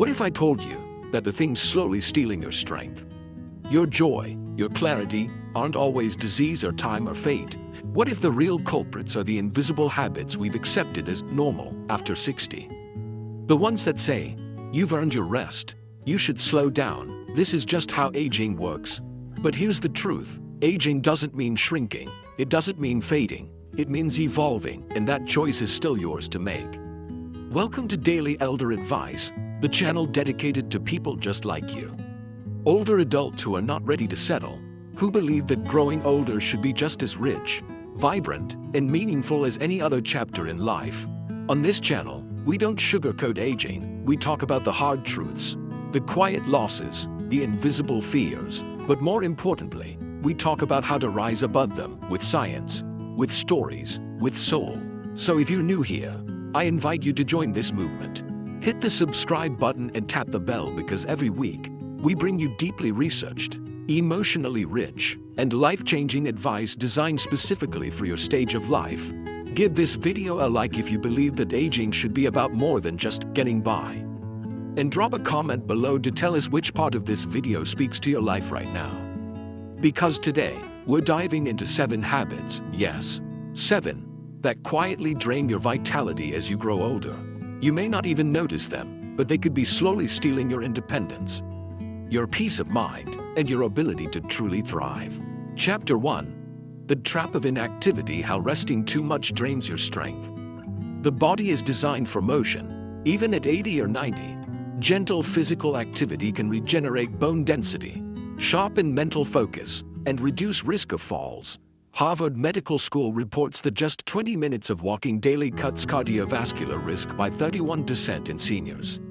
What if I told you that the things slowly stealing your strength, your joy, your clarity, aren't always disease or time or fate? What if the real culprits are the invisible habits we've accepted as normal after 60? The ones that say, "You've earned your rest, you should slow down, this is just how aging works." But here's the truth: aging doesn't mean shrinking, it doesn't mean fading, it means evolving, and that choice is still yours to make. Welcome to Daily Elder Advice, the channel dedicated to people just like you. Older adults who are not ready to settle, who believe that growing older should be just as rich, vibrant, and meaningful as any other chapter in life. On this channel, we don't sugarcoat aging, we talk about the hard truths, the quiet losses, the invisible fears, but more importantly, we talk about how to rise above them with science, with stories, with soul. So if you're new here, I invite you to join this movement. Hit the subscribe button and tap the bell, because every week, we bring you deeply researched, emotionally rich, and life-changing advice designed specifically for your stage of life. Give this video a like if you believe that aging should be about more than just getting by. And drop a comment below to tell us which part of this video speaks to your life right now. Because today, we're diving into 7 habits, yes, 7, that quietly drain your vitality as you grow older. You may not even notice them, but they could be slowly stealing your independence, your peace of mind, and your ability to truly thrive. Chapter 1. The Trap of Inactivity: How Resting Too Much Drains Your Strength. The body is designed for motion. Even at 80 or 90, gentle physical activity can regenerate bone density, sharpen mental focus, and reduce risk of falls. Harvard Medical School reports that just 20 minutes of walking daily cuts cardiovascular risk by 31% in seniors.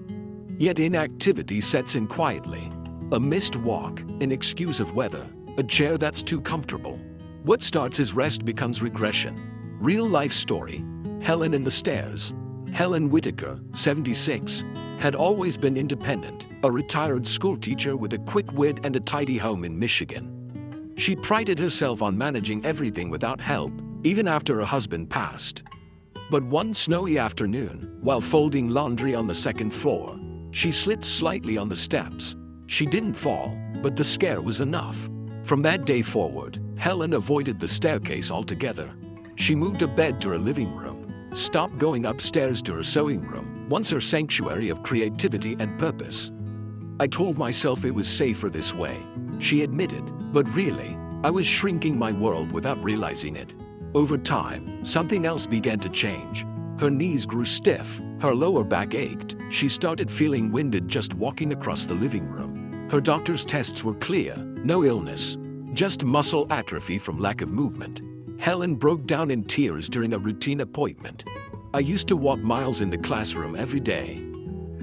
Yet inactivity sets in quietly. A missed walk, an excuse of weather, a chair that's too comfortable. What starts as rest becomes regression. Real life story: Helen and the Stairs. Helen Whitaker, 76, had always been independent, a retired schoolteacher with a quick wit and a tidy home in Michigan. She prided herself on managing everything without help, even after her husband passed. But one snowy afternoon, while folding laundry on the second floor, she slipped slightly on the steps. She didn't fall, but the scare was enough. From that day forward, Helen avoided the staircase altogether. She moved a bed to her living room, stopped going upstairs to her sewing room, once her sanctuary of creativity and purpose. "I told myself it was safer this way," she admitted, "but really, I was shrinking my world without realizing it." Over time, something else began to change. Her knees grew stiff, her lower back ached, she started feeling winded just walking across the living room. Her doctor's tests were clear: no illness, just muscle atrophy from lack of movement. Helen broke down in tears during a routine appointment. "I used to walk miles in the classroom every day.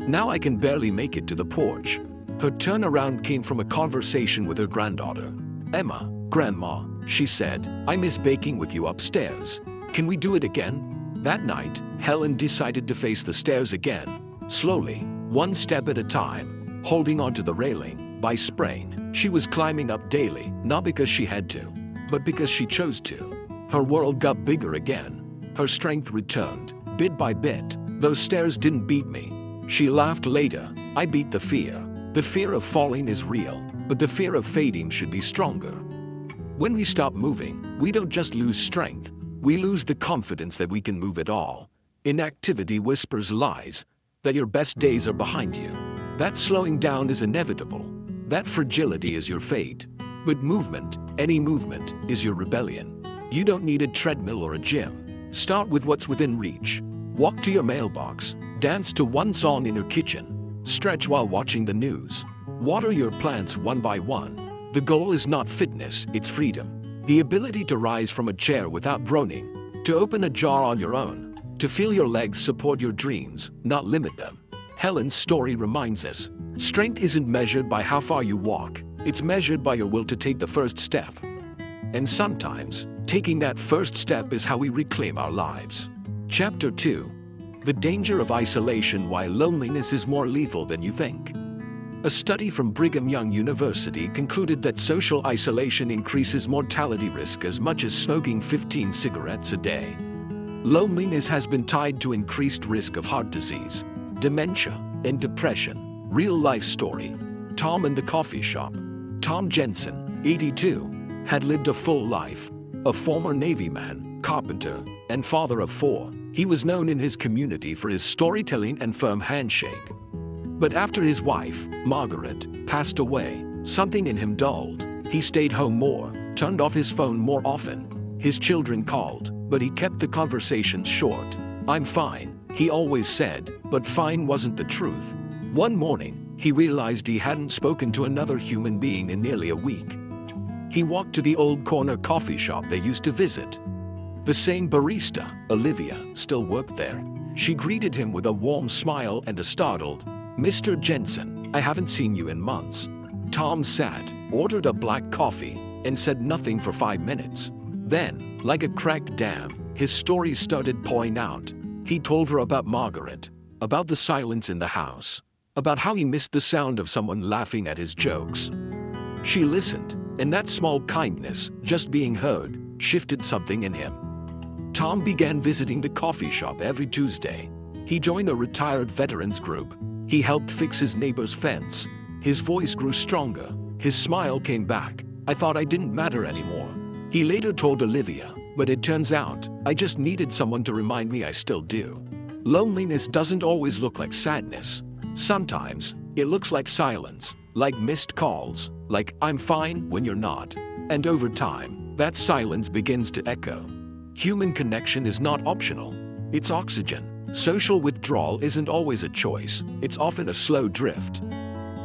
Now I can barely make it to the porch." Her turnaround came from a conversation with her granddaughter. "Emma, Grandma," she said, "I miss baking with you upstairs. Can we do it again?" That night, Helen decided to face the stairs again, slowly, one step at a time, holding onto the railing. By spring, she was climbing up daily, not because she had to, but because she chose to. Her world got bigger again. Her strength returned, bit by bit. "Those stairs didn't beat me," she laughed later. "I beat the fear. The fear of falling is real, but the fear of fading should be stronger." When we stop moving, we don't just lose strength, we lose the confidence that we can move at all. Inactivity whispers lies, that your best days are behind you, that slowing down is inevitable, that fragility is your fate. But movement, any movement, is your rebellion. You don't need a treadmill or a gym. Start with what's within reach. Walk to your mailbox, dance to one song in your kitchen, stretch while watching the news. Water your plants one by one. The goal is not fitness, it's freedom. The ability to rise from a chair without groaning, to open a jar on your own, to feel your legs support your dreams, not limit them. Helen's story reminds us, strength isn't measured by how far you walk, it's measured by your will to take the first step. And sometimes, taking that first step is how we reclaim our lives. Chapter 2. The Danger of Isolation: Why Loneliness is More Lethal Than You Think. A study from Brigham Young University concluded that social isolation increases mortality risk as much as smoking 15 cigarettes a day. Loneliness has been tied to increased risk of heart disease, dementia, and depression. Real life story. Tom in the coffee shop. Tom Jensen, 82, had lived a full life. A former Navy man, carpenter, and father of 4, he was known in his community for his storytelling and firm handshake. But after his wife, Margaret, passed away, something in him dulled. He stayed home more, turned off his phone more often. His children called, but he kept the conversations short. "I'm fine," he always said, but fine wasn't the truth. One morning, he realized he hadn't spoken to another human being in nearly a week. He walked to the old corner coffee shop they used to visit. The same barista, Olivia, still worked there. She greeted him with a warm smile and a startled, "Mr. Jensen, I haven't seen you in months." Tom sat, ordered a black coffee, and said nothing for 5 minutes. Then, like a cracked dam, his story started pouring out. He told her about Margaret, about the silence in the house, about how he missed the sound of someone laughing at his jokes. She listened, and that small kindness, just being heard, shifted something in him. Tom began visiting the coffee shop every Tuesday. He joined a retired veterans group. He helped fix his neighbor's fence. His voice grew stronger. His smile came back. "I thought I didn't matter anymore." He later told Olivia, "But it turns out, I just needed someone to remind me I still do." Loneliness doesn't always look like sadness. Sometimes, it looks like silence, like missed calls, like "I'm fine" when you're not. And over time, that silence begins to echo. Human connection is not optional. It's oxygen. Social withdrawal isn't always a choice. It's often a slow drift.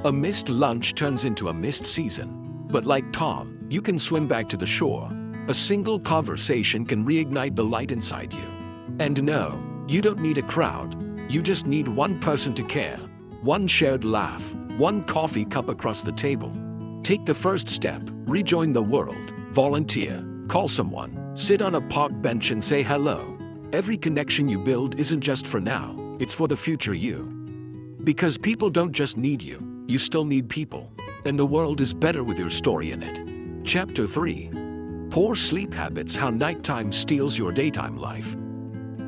A missed lunch turns into a missed season. But like Tom, you can swim back to the shore. A single conversation can reignite the light inside you. And no, you don't need a crowd. You just need one person to care. One shared laugh. One coffee cup across the table. Take the first step. Rejoin the world. Volunteer. Call someone. Sit on a park bench and say hello. Every connection you build isn't just for now. It's for the future you. Because people don't just need you. You still need people. And the world is better with your story in it. Chapter 3. Poor sleep habits: how nighttime steals your daytime life.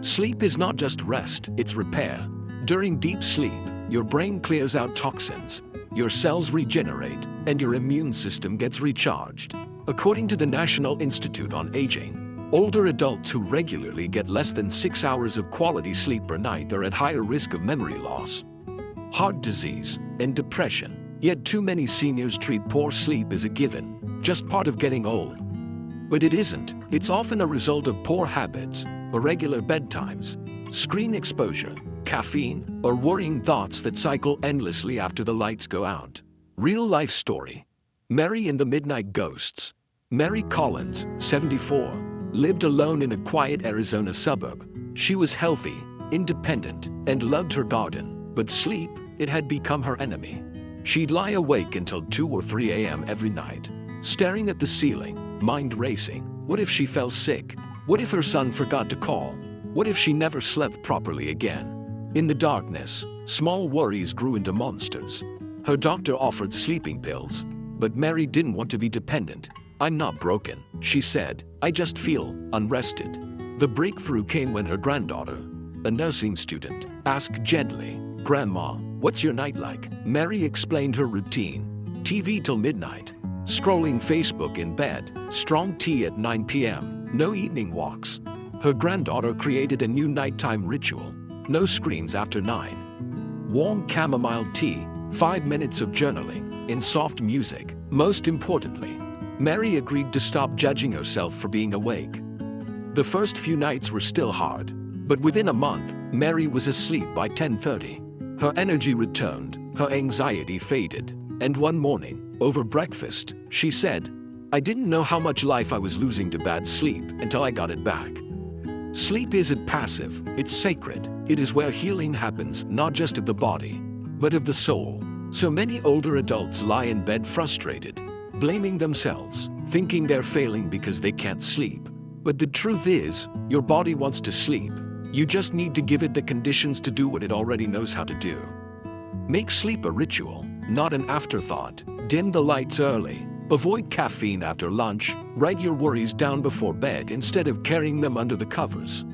Sleep is not just rest, it's repair. During deep sleep, your brain clears out toxins, your cells regenerate, and your immune system gets recharged. According to the National Institute on Aging, older adults who regularly get less than 6 hours of quality sleep per night are at higher risk of memory loss, heart disease, and depression. Yet too many seniors treat poor sleep as a given, just part of getting old. But it isn't. It's often a result of poor habits, irregular bedtimes, screen exposure, caffeine, or worrying thoughts that cycle endlessly after the lights go out. Real life story. Mary and the Midnight Ghosts. Mary Collins, 74, lived alone in a quiet Arizona suburb. She was healthy, independent, and loved her garden, but sleep, it had become her enemy. She'd lie awake until 2 or 3 a.m. every night, staring at the ceiling, mind racing. What if she fell sick? What if her son forgot to call? What if she never slept properly again? In the darkness, small worries grew into monsters. Her doctor offered sleeping pills, but Mary didn't want to be dependent. "I'm not broken," she said. "I just feel unrested." The breakthrough came when her granddaughter, a nursing student, asked gently, "Grandma, what's your night like?" Mary explained her routine. TV till midnight, scrolling Facebook in bed, strong tea at 9 p.m., no evening walks. Her granddaughter created a new nighttime ritual. No screens after 9. Warm chamomile tea, 5 minutes of journaling, in soft music. Most importantly, Mary agreed to stop judging herself for being awake. The first few nights were still hard, but within a month, Mary was asleep by 10:30. Her energy returned, her anxiety faded, and one morning, over breakfast, she said, "I didn't know how much life I was losing to bad sleep until I got it back." Sleep isn't passive, it's sacred. It is where healing happens, not just of the body, but of the soul. So many older adults lie in bed frustrated, blaming themselves, thinking they're failing because they can't sleep. But the truth is, your body wants to sleep. You just need to give it the conditions to do what it already knows how to do. Make sleep a ritual, not an afterthought. Dim the lights early. Avoid caffeine after lunch. Write your worries down before bed instead of carrying them under the covers.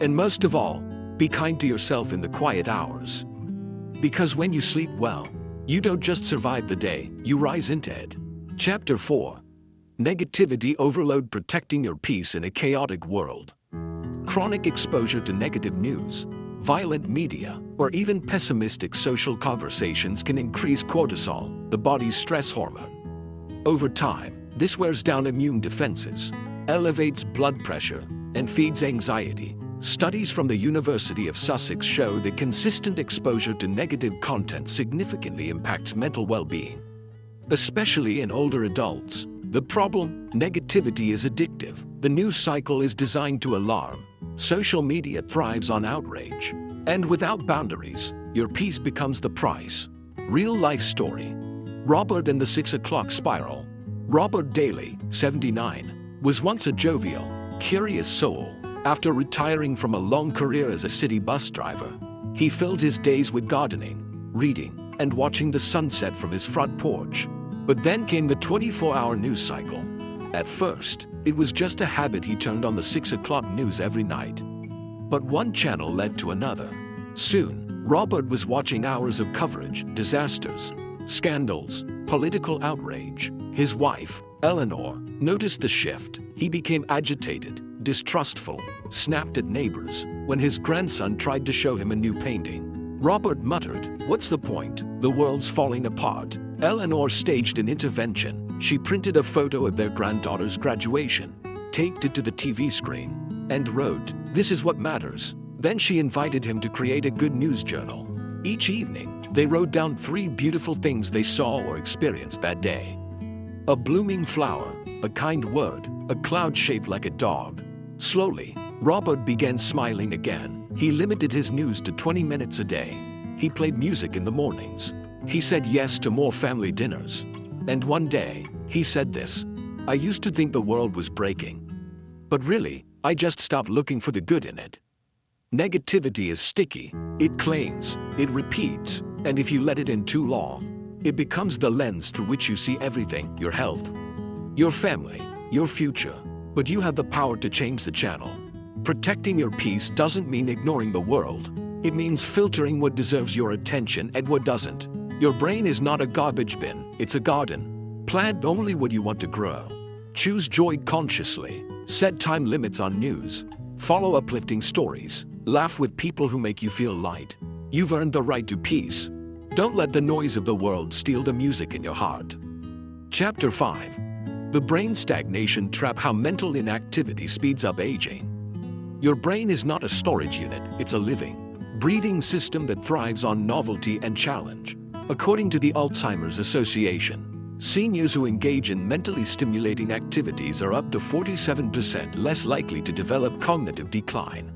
And most of all, be kind to yourself in the quiet hours. Because when you sleep well, You don't just survive the day, you rise into it. Chapter 4. Negativity Overload: Protecting Your Peace in a Chaotic World. Chronic exposure to negative news, violent media, or even pessimistic social conversations can increase cortisol, the body's stress hormone. Over time, this wears down immune defenses, elevates blood pressure, and feeds anxiety. Studies from the University of Sussex show that consistent exposure to negative content significantly impacts mental well-being, especially in older adults. The problem: negativity is addictive. The news cycle is designed to alarm. Social media thrives on outrage. And without boundaries, your peace becomes the price. Real-life story. Robert and the 6 o'clock spiral. Robert Daly, 79, was once a jovial, curious soul. After retiring from a long career as a city bus driver, he filled his days with gardening, reading, and watching the sunset from his front porch. But then came the 24-hour news cycle. At first, it was just a habit. He turned on the 6 o'clock news every night. But one channel led to another. Soon, Robert was watching hours of coverage, disasters, scandals, political outrage. His wife, Eleanor, noticed the shift. He became agitated, distrustful, snapped at neighbors. When his grandson tried to show him a new painting, Robert muttered, "What's the point? The world's falling apart." Eleanor staged an intervention. She printed a photo of their granddaughter's graduation, taped it to the TV screen, and wrote, "This is what matters." Then she invited him to create a good news journal. Each evening, they wrote down 3 beautiful things they saw or experienced that day. A blooming flower, a kind word, a cloud shaped like a dog. Slowly, Robert began smiling again. He limited his news to 20 minutes a day. He played music in the mornings. He said yes to more family dinners. And one day, he said this: "I used to think the world was breaking. But really, I just stopped looking for the good in it." Negativity is sticky. It clings, it repeats, and if you let it in too long, it becomes the lens through which you see everything: your health, your family, your future. But you have the power to change the channel. Protecting your peace doesn't mean ignoring the world. It means filtering what deserves your attention and what doesn't. Your brain is not a garbage bin, it's a garden. Plant only what you want to grow. Choose joy consciously. Set time limits on news. Follow uplifting stories. Laugh with people who make you feel light. You've earned the right to peace. Don't let the noise of the world steal the music in your heart. Chapter 5. The Brain Stagnation Trap: How Mental Inactivity Speeds Up Aging. Your brain is not a storage unit, it's a living, breathing system that thrives on novelty and challenge. According to the Alzheimer's Association, seniors who engage in mentally stimulating activities are up to 47% less likely to develop cognitive decline.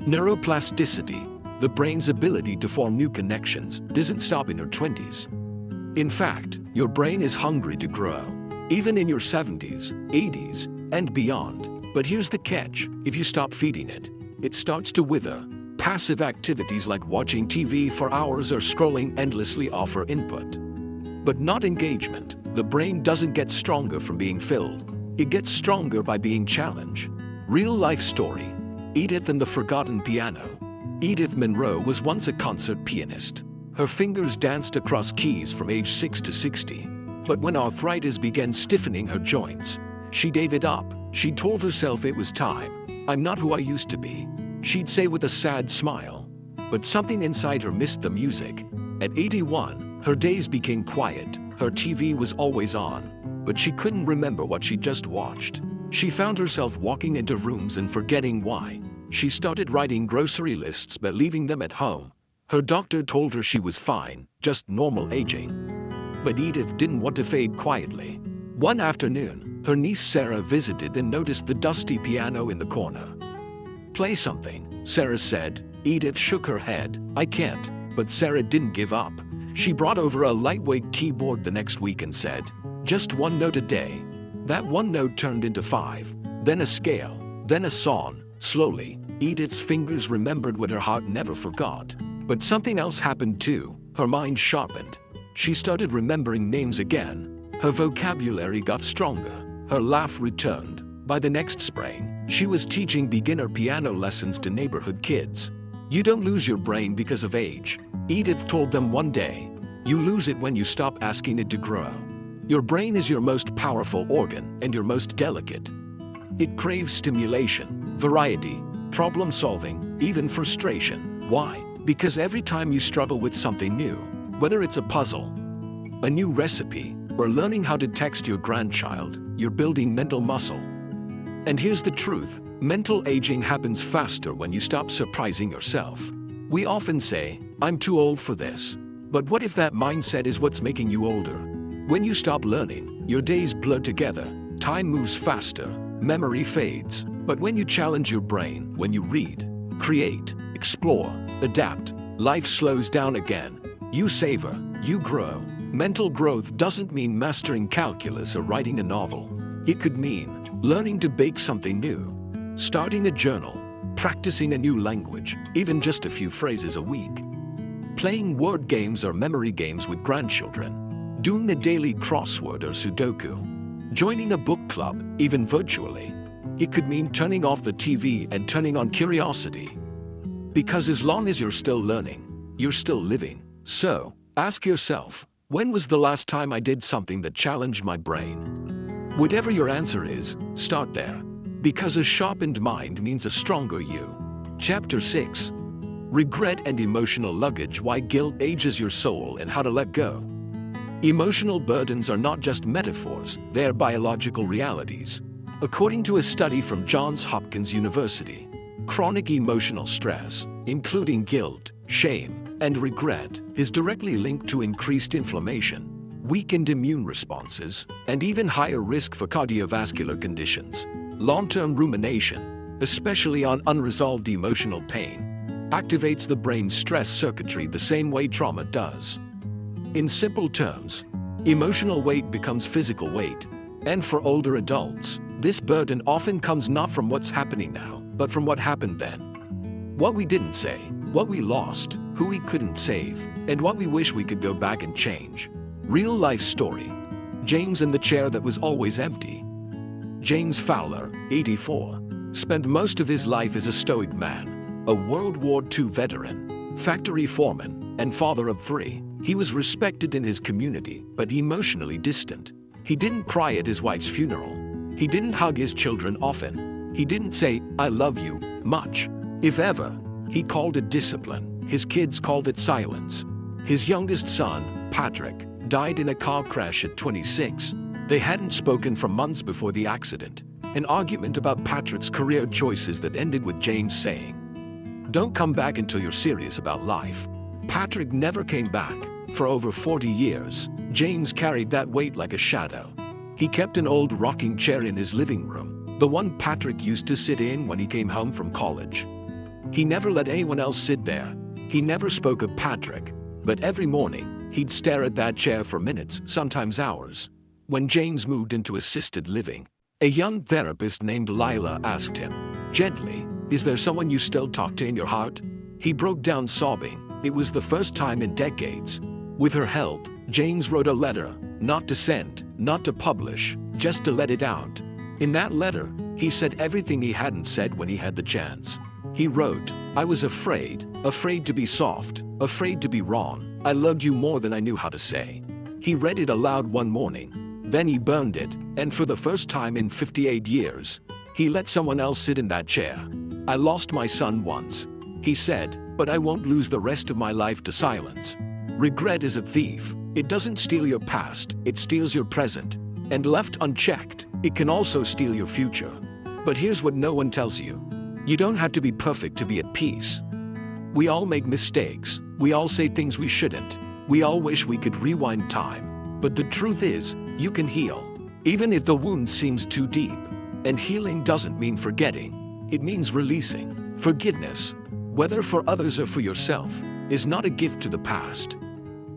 Neuroplasticity, the brain's ability to form new connections, doesn't stop in your 20s. In fact, your brain is hungry to grow, even in your 70s, 80s, and beyond. But here's the catch: if you stop feeding it, it starts to wither. Passive activities like watching TV for hours or scrolling endlessly offer input, but not engagement. The brain doesn't get stronger from being filled. It gets stronger by being challenged. Real-life story: Edith and the Forgotten Piano. Edith Monroe was once a concert pianist. Her fingers danced across keys from age 6 to 60. But when arthritis began stiffening her joints, she gave it up. She told herself it was time. "I'm not who I used to be," she'd say with a sad smile. But something inside her missed the music. At 81, her days became quiet. Her TV was always on, but she couldn't remember what she just watched. She found herself walking into rooms and forgetting why. She started writing grocery lists but leaving them at home. Her doctor told her she was fine, just normal aging. But Edith didn't want to fade quietly. One afternoon, her niece Sarah visited and noticed the dusty piano in the corner. "Play something," Sarah said. Edith shook her head. "I can't." But Sarah didn't give up. She brought over a lightweight keyboard the next week and said, "Just one note a day." That one note turned into 5, then a scale, then a song. Slowly, Edith's fingers remembered what her heart never forgot. But something else happened too. Her mind sharpened. She started remembering names again. Her vocabulary got stronger. Her laugh returned. By the next spring, she was teaching beginner piano lessons to neighborhood kids. "You don't lose your brain because of age," Edith told them one day. You lose it when you stop asking it to grow. Your brain is your most powerful organ and your most delicate. It craves stimulation, variety, problem solving, even frustration. Why? Because every time you struggle with something new, whether it's a puzzle, a new recipe, or learning how to text your grandchild, you're building mental muscle. And here's the truth, mental aging happens faster when you stop surprising yourself. We often say, I'm too old for this. But what if that mindset is what's making you older? When you stop learning, your days blur together, time moves faster, memory fades. But when you challenge your brain, when you read, create, explore, adapt, life slows down again. You savor, you grow. Mental growth doesn't mean mastering calculus or writing a novel. It could mean learning to bake something new, starting a journal, practicing a new language, even just a few phrases a week, playing word games or memory games with grandchildren, doing a daily crossword or Sudoku, joining a book club, even virtually. It could mean turning off the TV and turning on curiosity. Because as long as you're still learning, you're still living. So, ask yourself, when was the last time I did something that challenged my brain? Whatever your answer is, start there. Because a sharpened mind means a stronger you. Chapter 6. Regret and Emotional Luggage: Why Guilt Ages Your Soul and How to Let Go. Emotional burdens are not just metaphors, they're biological realities. According to a study from Johns Hopkins University, chronic emotional stress, including guilt, shame, and regret, is directly linked to increased inflammation, weakened immune responses, and even higher risk for cardiovascular conditions. Long-term rumination, especially on unresolved emotional pain, activates the brain's stress circuitry the same way trauma does. In simple terms, emotional weight becomes physical weight, and for older adults, this burden often comes not from what's happening now, but from what happened then. What we didn't say, what we lost, who we couldn't save, and what we wish we could go back and change. Real life story. James in the chair that was always empty. James Fowler, 84, spent most of his life as a stoic man, a World War II veteran, factory foreman, and father of 3. He was respected in his community, but emotionally distant. He didn't cry at his wife's funeral. He didn't hug his children often. He didn't say, "I love you," much. If ever, he called it discipline. His kids called it silence. His youngest son, Patrick, died in a car crash at 26. They hadn't spoken for months before the accident. An argument about Patrick's career choices that ended with James saying, "Don't come back until you're serious about life." Patrick never came back. For over 40 years, James carried that weight like a shadow. He kept an old rocking chair in his living room, the one Patrick used to sit in when he came home from college. He never let anyone else sit there. He never spoke of Patrick, but every morning, he'd stare at that chair for minutes, sometimes hours. When James moved into assisted living, a young therapist named Lila asked him, gently, "Is there someone you still talk to in your heart?" He broke down sobbing. It was the first time in decades. With her help, James wrote a letter, not to send, not to publish, just to let it out. In that letter, he said everything he hadn't said when he had the chance. He wrote, "I was afraid to be soft, afraid to be wrong. I loved you more than I knew how to say." He read it aloud one morning. Then he burned it, and for the first time in 58 years, he let someone else sit in that chair. "I lost my son once," he said, "but I won't lose the rest of my life to silence." Regret is a thief. It doesn't steal your past, it steals your present. And left unchecked, it can also steal your future. But here's what no one tells you. You don't have to be perfect to be at peace. We all make mistakes. We all say things we shouldn't. We all wish we could rewind time. But the truth is, you can heal, even if the wound seems too deep. And healing doesn't mean forgetting. It means releasing. Forgiveness, whether for others or for yourself, is not a gift to the past.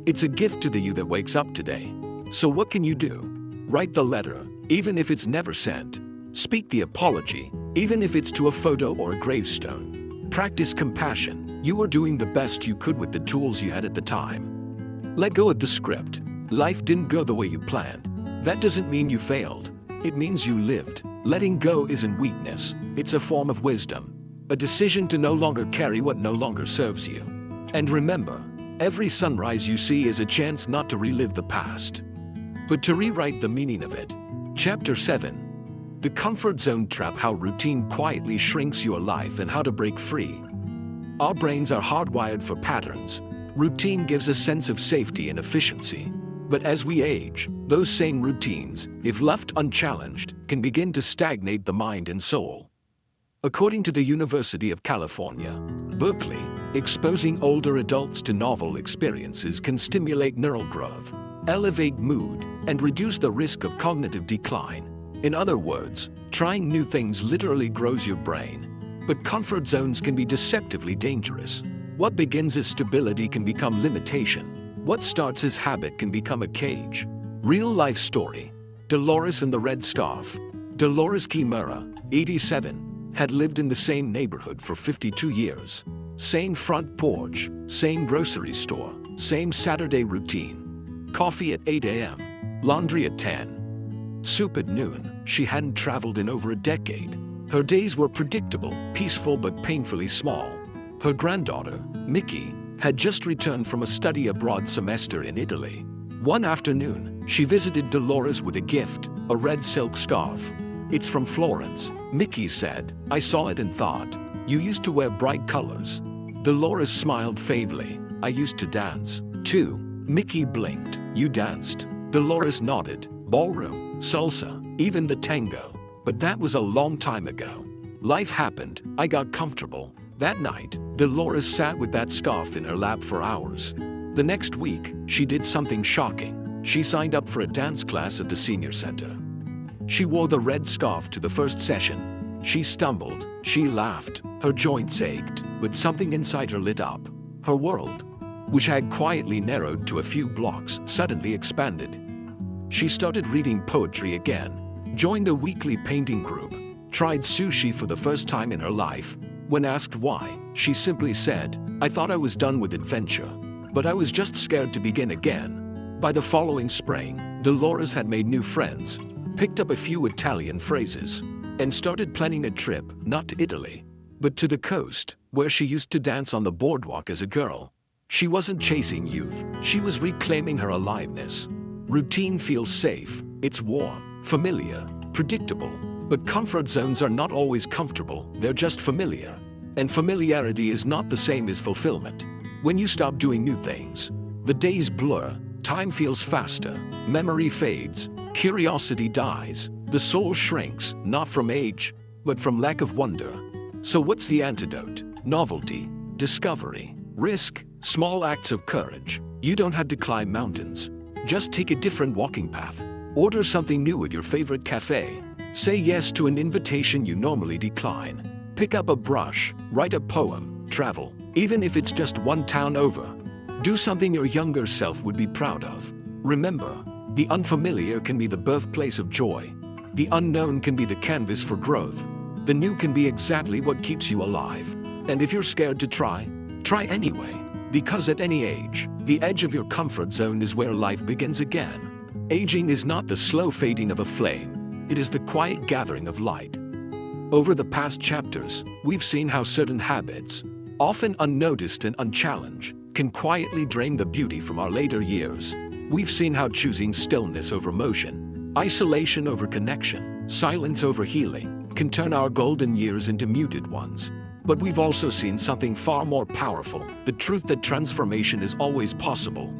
It's a gift to the you that wakes up today. So what can you do? Write the letter, even if it's never sent. Speak the apology, even if it's to a photo or a gravestone. Practice compassion. You were doing the best you could with the tools you had at the time. Let go of the script. Life didn't go the way you planned. That doesn't mean you failed. It means you lived. Letting go isn't weakness. It's a form of wisdom. A decision to no longer carry what no longer serves you. And remember, Every sunrise you see is a chance not to relive the past, but to rewrite the meaning of it. Chapter 7. The Comfort Zone Trap: How Routine Quietly Shrinks Your Life and How to Break Free. Our brains are hardwired for patterns. Routine gives a sense of safety and efficiency. But as we age, those same routines, if left unchallenged, can begin to stagnate the mind and soul. According to the University of California, Berkeley, exposing older adults to novel experiences can stimulate neural growth, elevate mood, and reduce the risk of cognitive decline. In other words, trying new things literally grows your brain. But comfort zones can be deceptively dangerous. What begins as stability can become limitation. What starts as habit can become a cage. Real-life story. Dolores and the Red Scarf. Dolores Kimura, 87, had lived in the same neighborhood for 52 years. Same front porch, same grocery store, same Saturday routine. Coffee at 8 a.m., laundry at 10. Soup at noon. She hadn't traveled in over a decade. Her days were predictable, peaceful but painfully small. Her granddaughter, Mickey, had just returned from a study abroad semester in Italy. One afternoon, she visited Dolores with a gift, a red silk scarf. "It's from Florence," Mickey said. "I saw it and thought, you used to wear bright colors." Dolores smiled faintly. "I used to dance, too." Mickey blinked. "You danced?" Dolores nodded. "Ballroom, salsa, even the tango. But that was a long time ago. Life happened, I got comfortable." That night, Dolores sat with that scarf in her lap for hours. The next week, she did something shocking. She signed up for a dance class at the senior center. She wore the red scarf to the first session. She stumbled, she laughed, her joints ached, but something inside her lit up. Her world, which had quietly narrowed to a few blocks, suddenly expanded. She started reading poetry again, joined a weekly painting group, tried sushi for the first time in her life. When asked why, she simply said, "I thought I was done with adventure, but I was just scared to begin again." By the following spring, Dolores had made new friends, picked up a few Italian phrases, and started planning a trip, not to Italy, but to the coast, where she used to dance on the boardwalk as a girl. She wasn't chasing youth, she was reclaiming her aliveness. Routine feels safe, it's warm, familiar, predictable. But comfort zones are not always comfortable, they're just familiar. And familiarity is not the same as fulfillment. When you stop doing new things, the days blur, time feels faster, memory fades, curiosity dies, the soul shrinks, not from age, but from lack of wonder. So what's the antidote? Novelty, discovery, risk, small acts of courage. You don't have to climb mountains. Just take a different walking path. Order something new at your favorite cafe. Say yes to an invitation you normally decline. Pick up a brush, write a poem, travel, even if it's just one town over. Do something your younger self would be proud of. Remember, the unfamiliar can be the birthplace of joy. The unknown can be the canvas for growth. The new can be exactly what keeps you alive. And if you're scared to try anyway. Because at any age, the edge of your comfort zone is where life begins again. Aging is not the slow fading of a flame. It is the quiet gathering of light. Over the past chapters, we've seen how certain habits, often unnoticed and unchallenged, can quietly drain the beauty from our later years. We've seen how choosing stillness over motion, isolation over connection, silence over healing, can turn our golden years into muted ones. But we've also seen something far more powerful, the truth that transformation is always possible.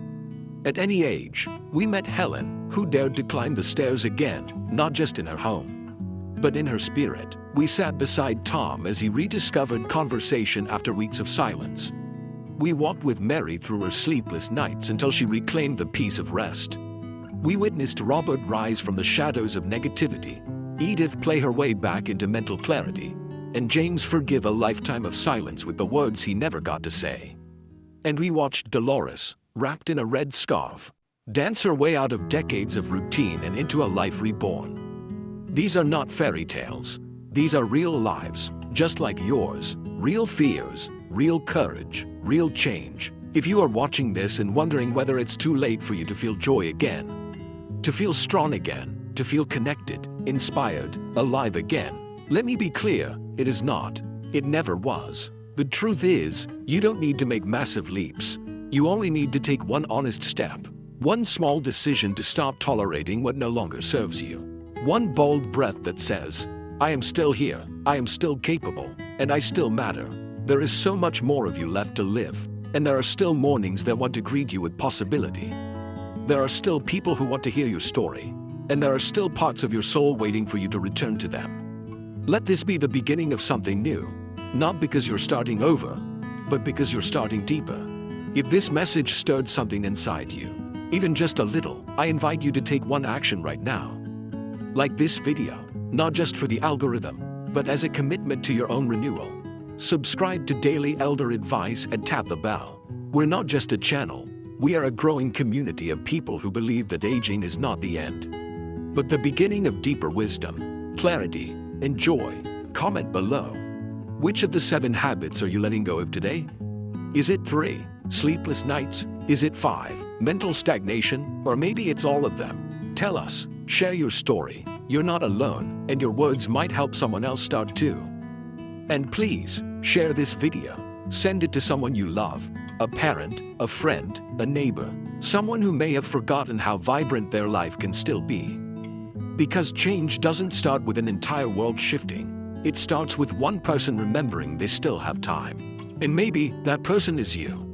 At any age, we met Helen, who dared to climb the stairs again, not just in her home, but in her spirit. We sat beside Tom as he rediscovered conversation after weeks of silence. We walked with Mary through her sleepless nights until she reclaimed the peace of rest. We witnessed Robert rise from the shadows of negativity, Edith play her way back into mental clarity, and James forgive a lifetime of silence with the words he never got to say. And we watched Dolores, wrapped in a red scarf, dance her way out of decades of routine and into a life reborn. These are not fairy tales. These are real lives, just like yours. Real fears, real courage, real change. If you are watching this and wondering whether it's too late for you to feel joy again, to feel strong again, to feel connected, inspired, alive again, let me be clear, it is not. It never was. The truth is, you don't need to make massive leaps. You only need to take one honest step, one small decision to stop tolerating what no longer serves you. One bold breath that says, I am still here, I am still capable, and I still matter. There is so much more of you left to live, and there are still mornings that want to greet you with possibility. There are still people who want to hear your story, and there are still parts of your soul waiting for you to return to them. Let this be the beginning of something new, not because you're starting over, but because you're starting deeper. If this message stirred something inside you, even just a little, I invite you to take one action right now. Like this video, not just for the algorithm, but as a commitment to your own renewal. Subscribe to Daily Elder Advice and tap the bell. We're not just a channel, we are a growing community of people who believe that aging is not the end, but the beginning of deeper wisdom, clarity, and joy. Comment below. Which of the 7 habits are you letting go of today? Is it 3, sleepless nights? Is it 5, mental stagnation? Or maybe it's all of them? Tell us, share your story. You're not alone, and your words might help someone else start too. And please, share this video. Send it to someone you love, a parent, a friend, a neighbor, someone who may have forgotten how vibrant their life can still be. Because change doesn't start with an entire world shifting. It starts with one person remembering they still have time. And maybe that person is you.